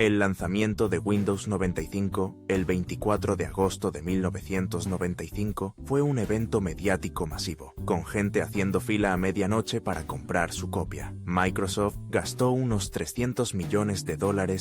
El lanzamiento de Windows 95, el 24 de agosto de 1995, fue un evento mediático masivo, con gente haciendo fila a medianoche para comprar su copia. Microsoft gastó unos $300 millones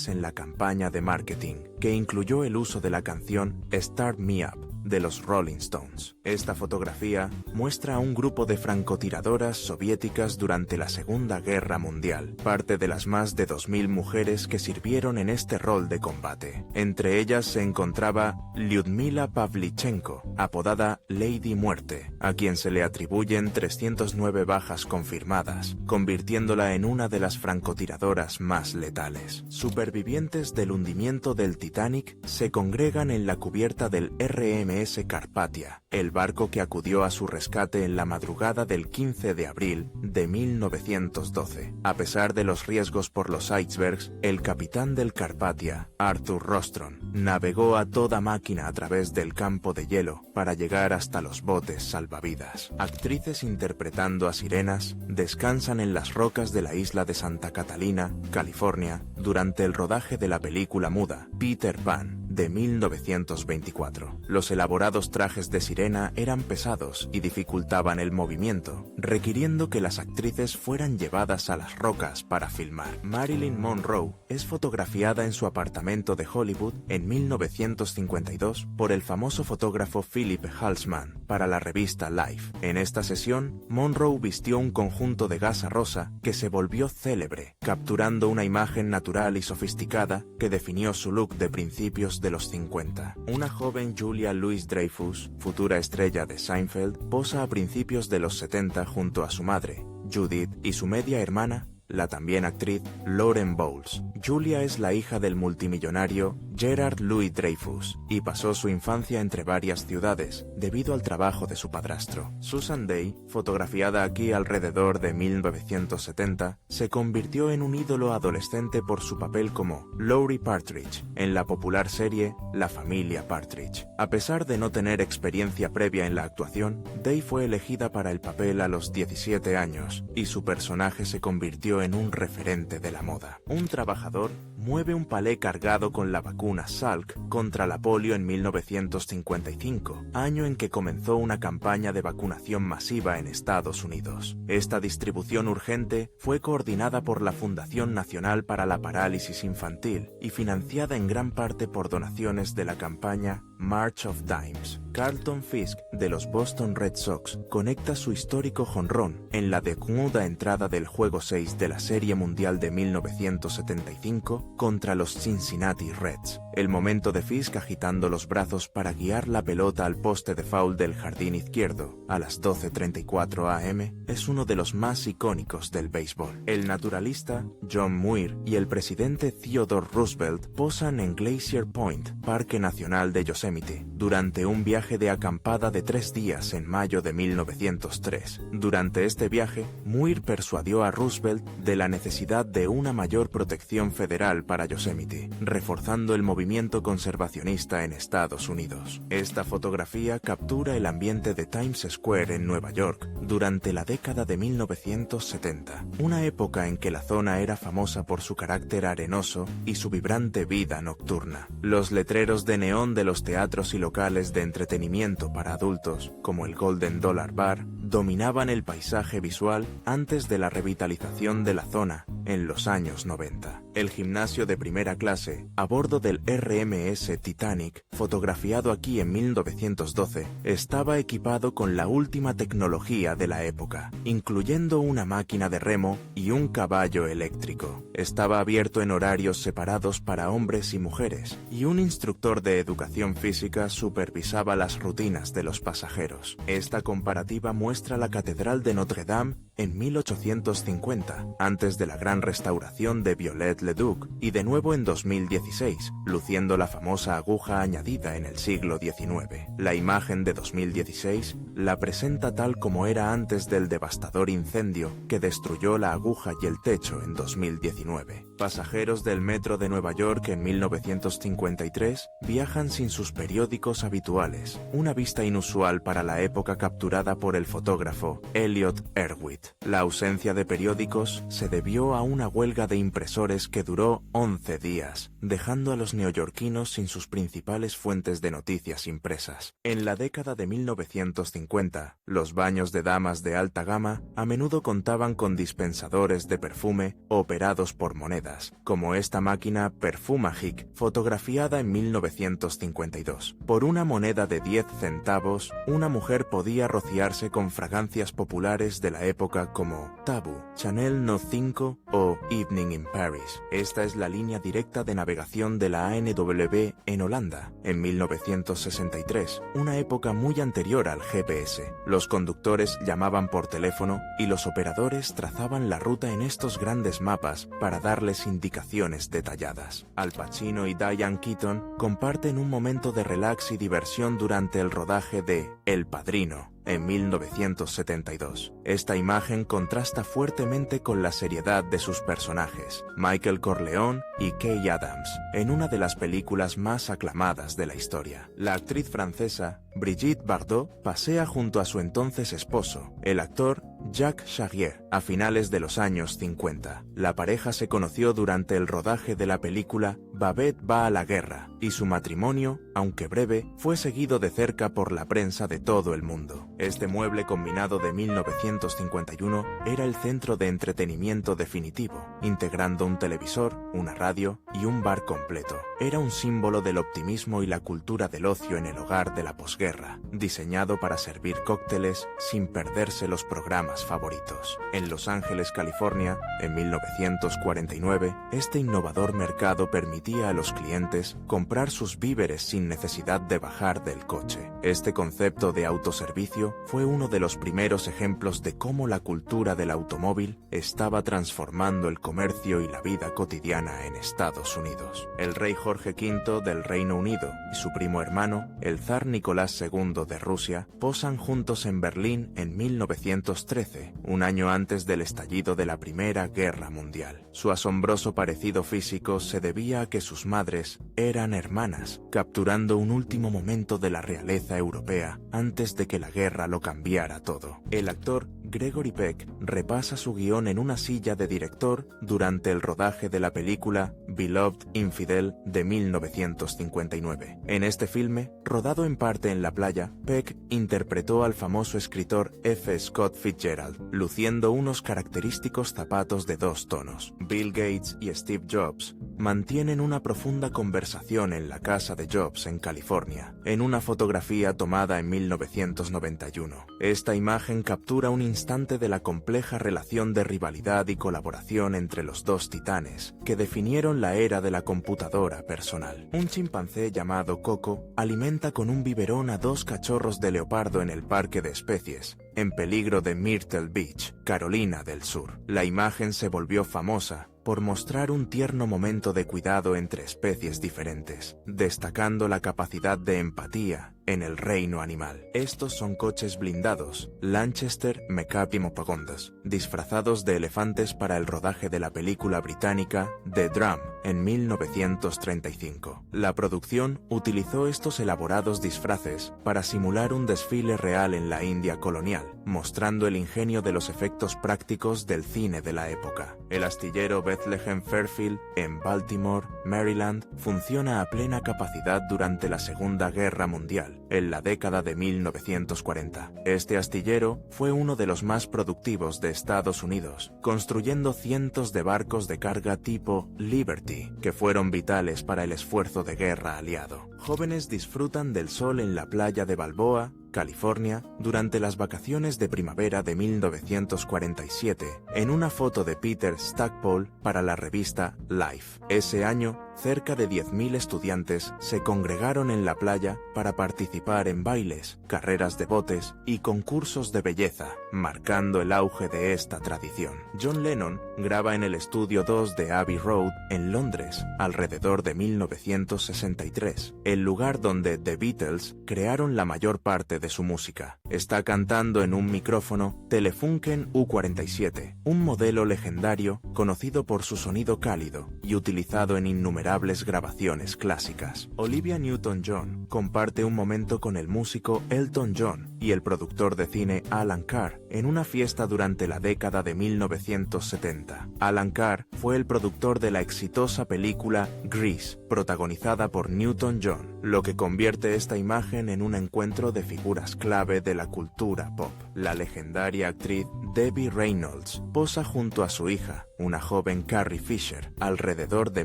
en la campaña de marketing, que incluyó el uso de la canción Start Me Up de los Rolling Stones. Esta fotografía muestra a un grupo de francotiradoras soviéticas durante la Segunda Guerra Mundial, parte de las más de 2000 mujeres que sirvieron en este rol de combate. Entre ellas se encontraba Lyudmila Pavlichenko, apodada Lady Muerte, a quien se le atribuyen 309 bajas confirmadas, convirtiéndola en una de las francotiradoras más letales. Supervivientes del hundimiento del Titanic se congregan en la cubierta del RMS Carpathia, el barco que acudió a su rescate en la madrugada del 15 de abril de 1912. A pesar de los riesgos por los icebergs, el capitán del Carpathia, Arthur Rostron, navegó a toda máquina a través del campo de hielo para llegar hasta los botes salvavidas. Actrices interpretando a sirenas descansan en las rocas de la isla de Santa Catalina, California, durante el rodaje de la película muda Peter Pan de 1924. Los elaborados trajes de sirena eran pesados y dificultaban el movimiento, requiriendo que las actrices fueran llevadas a las rocas para filmar. Marilyn Monroe es fotografiada en su apartamento de Hollywood en 1952 por el famoso fotógrafo Philip Halsman para la revista Life. En esta sesión, Monroe vistió un conjunto de gasa rosa que se volvió célebre, capturando una imagen natural y sofisticada que definió su look de principios de los 50. Una joven Julia Louis-Dreyfus, futura estrella de Seinfeld, posa a principios de los 70 junto a su madre, Judith, y su media hermana, la también actriz Lauren Bowles. Julia es la hija del multimillonario Gerard Louis Dreyfus y pasó su infancia entre varias ciudades debido al trabajo de su padrastro. Susan Day, fotografiada aquí alrededor de 1970, se convirtió en un ídolo adolescente por su papel como Laurie Partridge en la popular serie La familia Partridge. A pesar de no tener experiencia previa en la actuación, Day fue elegida para el papel a los 17 años y su personaje se convirtió en un referente de la moda. Un trabajador mueve un palé cargado con la vacuna Salk contra la polio en 1955, año en que comenzó una campaña de vacunación masiva en Estados Unidos. Esta distribución urgente fue coordinada por la Fundación Nacional para la Parálisis Infantil y financiada en gran parte por donaciones de la campaña March of Dimes. Carlton Fisk, de los Boston Red Sox, conecta su histórico jonrón en la desnuda entrada del Juego 6 de la Serie Mundial de 1975 contra los Cincinnati Reds. El momento de Fisk agitando los brazos para guiar la pelota al poste de foul del jardín izquierdo a las 12:34 am es uno de los más icónicos del béisbol. El naturalista John Muir y el presidente Theodore Roosevelt posan en Glacier Point, Parque Nacional de Yosemite, durante un viaje de acampada de 3 días en mayo de 1903. Durante este viaje, Muir persuadió a Roosevelt de la necesidad de una mayor protección federal para Yosemite, reforzando el movimiento conservacionista en Estados Unidos. Esta fotografía captura el ambiente de Times Square en Nueva York durante la década de 1970, una época en que la zona era famosa por su carácter arenoso y su vibrante vida nocturna. Los letreros de neón de los teatros y locales de entretenimiento para adultos, como el Golden Dollar Bar, dominaban el paisaje visual antes de la revitalización de la zona en los años 90. El gimnasio de primera clase, a bordo del RMS Titanic, fotografiado aquí en 1912, estaba equipado con la última tecnología de la época, incluyendo una máquina de remo y un caballo eléctrico. Estaba abierto en horarios separados para hombres y mujeres, y un instructor de educación física supervisaba las rutinas de los pasajeros. Esta comparativa muestra la Catedral de Notre Dame en 1850, antes de la gran restauración de Viollet-le-Duc, y de nuevo en 2016, luciendo la famosa aguja añadida en el siglo XIX. La imagen de 2016 la presenta tal como era antes del devastador incendio que destruyó la aguja y el techo en 2019. Pasajeros del metro de Nueva York en 1953 viajan sin sus periódicos habituales, una vista inusual para la época capturada por el fotógrafo Elliot Erwitt. La ausencia de periódicos se debió a una huelga de impresores que duró 11 días, dejando a los neoyorquinos sin sus principales fuentes de noticias impresas. En la década de 1950, los baños de damas de alta gama a menudo contaban con dispensadores de perfume operados por monedas, como esta máquina Perfumagic, fotografiada en 1952. Por una moneda de 10 centavos, una mujer podía rociarse con fragancias populares de la época como Taboo, Chanel No. 5 o Evening in Paris. Esta es la línea directa de navegación de la ANWB en Holanda, en 1963, una época muy anterior al GPS. Los conductores llamaban por teléfono y los operadores trazaban la ruta en estos grandes mapas para darles indicaciones detalladas. Al Pacino y Diane Keaton comparten un momento de relax y diversión durante el rodaje de El Padrino, en 1972. Esta imagen contrasta fuertemente con la seriedad de sus personajes, Michael Corleone y Kay Adams, en una de las películas más aclamadas de la historia. La actriz francesa Brigitte Bardot pasea junto a su entonces esposo, el actor Jacques Charrier, a finales de los años 50. La pareja se conoció durante el rodaje de la película Babette va a la guerra, y su matrimonio, aunque breve, fue seguido de cerca por la prensa de todo el mundo. Este mueble combinado de 1951 era el centro de entretenimiento definitivo, integrando un televisor, una radio y un bar completo. Era un símbolo del optimismo y la cultura del ocio en el hogar de la posguerra, diseñado para servir cócteles sin perderse los programas favoritos. En Los Ángeles, California, en 1949, este innovador mercado permitía a los clientes comprar sus víveres sin necesidad de bajar del coche. Este concepto de autoservicio fue uno de los primeros ejemplos de cómo la cultura del automóvil estaba transformando el comercio y la vida cotidiana en Estados Unidos. El rey Jorge V del Reino Unido y su primo hermano, el zar Nicolás II de Rusia, posan juntos en Berlín en 1913, un año antes del estallido de la Primera Guerra Mundial. Su asombroso parecido físico se debía a que sus madres eran hermanas, capturando un último momento de la realeza europea antes de que la guerra lo cambiara todo. El actor Gregory Peck repasa su guión en una silla de director durante el rodaje de la película Beloved Infidel de 1959. En este filme, rodado en parte en la playa, Peck interpretó al famoso escritor F. Scott Fitzgerald, luciendo unos característicos zapatos de 2 tonos. Bill Gates y Steve Jobs mantienen una profunda conversación en la casa de Jobs en California, en una fotografía tomada en 1991. Esta imagen captura un instante de la compleja relación de rivalidad y colaboración entre los dos titanes que definieron la era de la computadora personal. Un chimpancé llamado Coco alimenta con un biberón a 2 cachorros de leopardo en el parque de especies, en peligro de Myrtle Beach, Carolina del Sur. La imagen se volvió famosa por mostrar un tierno momento de cuidado entre especies diferentes, destacando la capacidad de empatía en el reino animal. Estos son coches blindados, Lanchester Mecap y Mopagondas, disfrazados de elefantes para el rodaje de la película británica The Drum en 1935. La producción utilizó estos elaborados disfraces para simular un desfile real en la India colonial, mostrando el ingenio de los efectos prácticos del cine de la época. El astillero Bethlehem Fairfield, en Baltimore, Maryland, funciona a plena capacidad durante la Segunda Guerra Mundial, en la década de 1940. Este astillero fue uno de los más productivos de Estados Unidos, construyendo cientos de barcos de carga tipo Liberty, que fueron vitales para el esfuerzo de guerra aliado. Jóvenes disfrutan del sol en la playa de Balboa, California, durante las vacaciones de primavera de 1947, en una foto de Peter Stackpole para la revista Life. Ese año, cerca de 10.000 estudiantes se congregaron en la playa para participar en bailes, carreras de botes y concursos de belleza, marcando el auge de esta tradición. John Lennon graba en el estudio 2 de Abbey Road, en Londres, alrededor de 1963, el lugar donde The Beatles crearon la mayor parte de su música. Está cantando en un micrófono Telefunken U47, un modelo legendario conocido por su sonido cálido y utilizado en innumerables grabaciones clásicas. Olivia Newton-John comparte un momento con el músico Elton John y el productor de cine Alan Carr en una fiesta durante la década de 1970. Alan Carr fue el productor de la exitosa película Grease, protagonizada por Newton-John, lo que convierte esta imagen en un encuentro de figuras clave de la cultura pop. La legendaria actriz Debbie Reynolds posa junto a su hija, una joven Carrie Fisher, alrededor de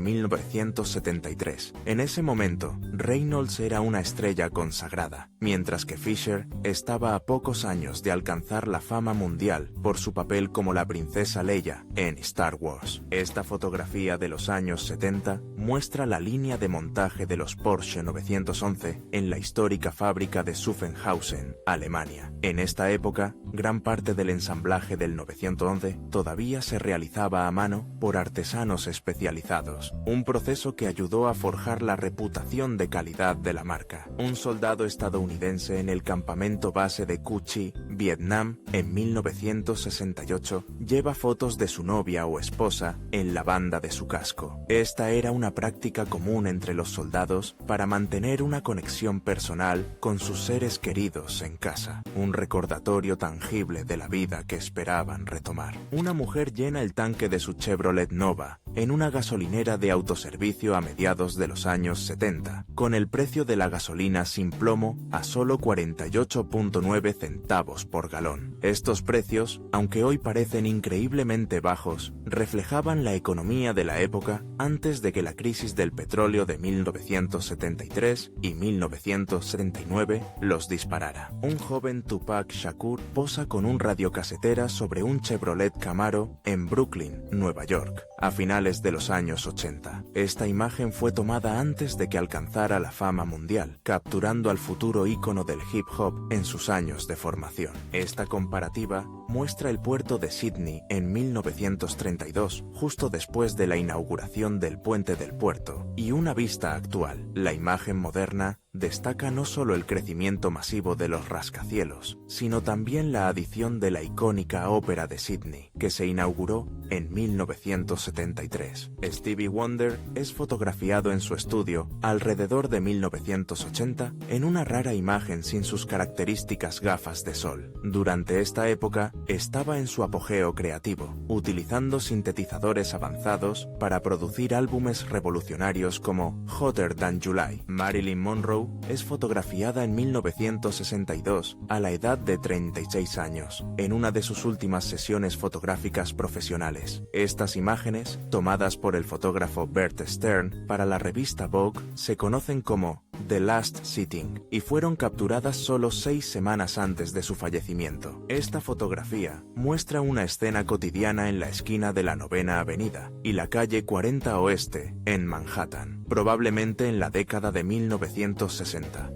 1973. En ese momento, Reynolds era una estrella consagrada, mientras que Fisher estaba a pocos años de alcanzar la fama mundial por su papel como la princesa Leia en Star Wars. Esta fotografía de los años 70 muestra la línea de montaje de los Porsche 911 en la histórica fábrica de Zuffenhausen, Alemania. En esta época, gran parte del ensamblaje del 911 todavía se realizaba a mano por artesanos especializados, un proceso que ayudó a forjar la reputación de calidad de la marca. Un soldado estadounidense en el campamento base de Cu Chi, Vietnam, en 1968, lleva fotos de su novia o esposa en la banda de su casco. Esta era una práctica común entre los soldados para mantener una conexión personal con sus seres queridos en casa, un recordatorio tangible de la vida que esperaban retomar. Una mujer llena el tanque de su Chevrolet Nova en una gasolinera de autoservicio a mediados de los años 70, con el precio de la gasolina sin plomo a solo 48.9 centavos por galón. Estos precios, aunque hoy parecen increíblemente bajos, reflejaban la economía de la época antes de que la crisis del petróleo de 1973 y 1979 los disparara. Un joven Tupac Shakur posa con un radiocasetera sobre un Chevrolet Camaro en Brooklyn, Nueva York, a finales de los años 80. Esta imagen fue tomada antes de que alcanzara la fama mundial, capturando al futuro ícono del hip hop en sus años de formación. Esta comparativa muestra el puerto de Sydney en 1932, justo después de la inauguración del puente del puerto, y una vista actual. La imagen moderna destaca no solo el crecimiento masivo de los rascacielos, sino también la adición de la icónica Ópera de Sydney, que se inauguró en 1973. Stevie Wonder es fotografiado en su estudio alrededor de 1980 en una rara imagen sin sus características gafas de sol. Durante esta época estaba en su apogeo creativo, utilizando sintetizadores avanzados para producir álbumes revolucionarios como Hotter Than July. Marilyn Monroe es fotografiada en 1962 a la edad de 36 años, en una de sus últimas sesiones fotográficas profesionales. Estas imágenes, tomadas por el fotógrafo Bert Stern para la revista Vogue, se conocen como The Last Sitting y fueron capturadas solo 6 semanas antes de su fallecimiento. Esta fotografía muestra una escena cotidiana en la esquina de la 9ª Avenida y la calle 40 Oeste, en Manhattan, probablemente en la década de 1960.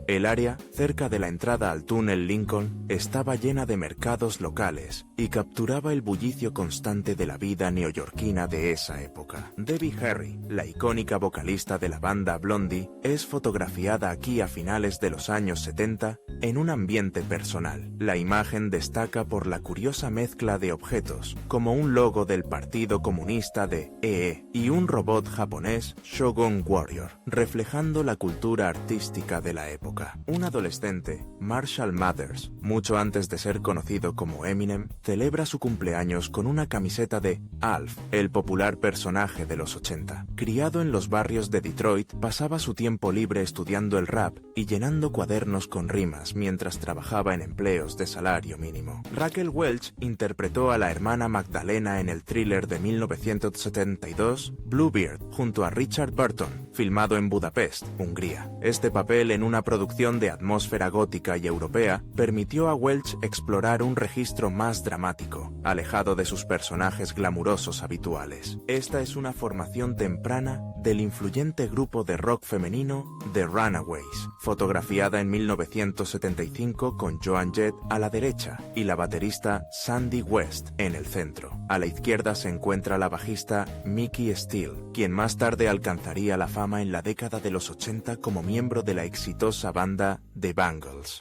El área, cerca de la entrada al túnel Lincoln, estaba llena de mercados locales y capturaba el bullicio constante de la vida neoyorquina de esa época. Debbie Harry, la icónica vocalista de la banda Blondie, es fotografiada aquí a finales de los años 70 en un ambiente personal. La imagen destaca por la curiosa mezcla de objetos, como un logo del Partido Comunista de EE y un robot japonés Shogun Warrior, reflejando la cultura artística de la época. Un adolescente, Marshall Mathers, mucho antes de ser conocido como Eminem, celebra su cumpleaños con una camiseta de Alf, el popular personaje de los 80. Criado en los barrios de Detroit, pasaba su tiempo libre estudiando el rap y llenando cuadernos con rimas mientras trabajaba en empleos de salario mínimo. Raquel Welch interpretó a la hermana Magdalena en el thriller de 1972 Bluebeard, junto a Richard Burton, filmado en Budapest, Hungría. Este papel en una producción de atmósfera gótica y europea permitió a Welch explorar un registro más dramático dramático, alejado de sus personajes glamurosos habituales. Esta es una formación temprana del influyente grupo de rock femenino The Runaways, fotografiada en 1975 con Joan Jett a la derecha y la baterista Sandy West en el centro. A la izquierda se encuentra la bajista Mickey Steele, quien más tarde alcanzaría la fama en la década de los 80 como miembro de la exitosa banda The Bangles.